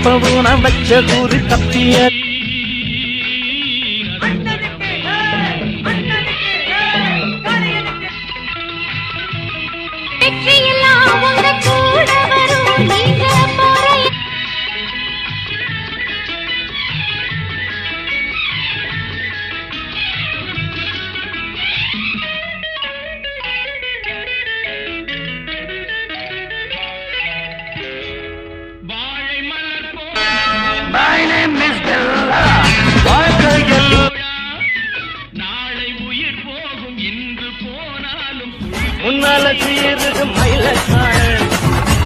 எப்பவும் நான் வச்ச கூறி தப்பிய My name is Bella. நாளை உயிர் போகும் இன்று போனாலும் முன்னால சீருக்கு மயில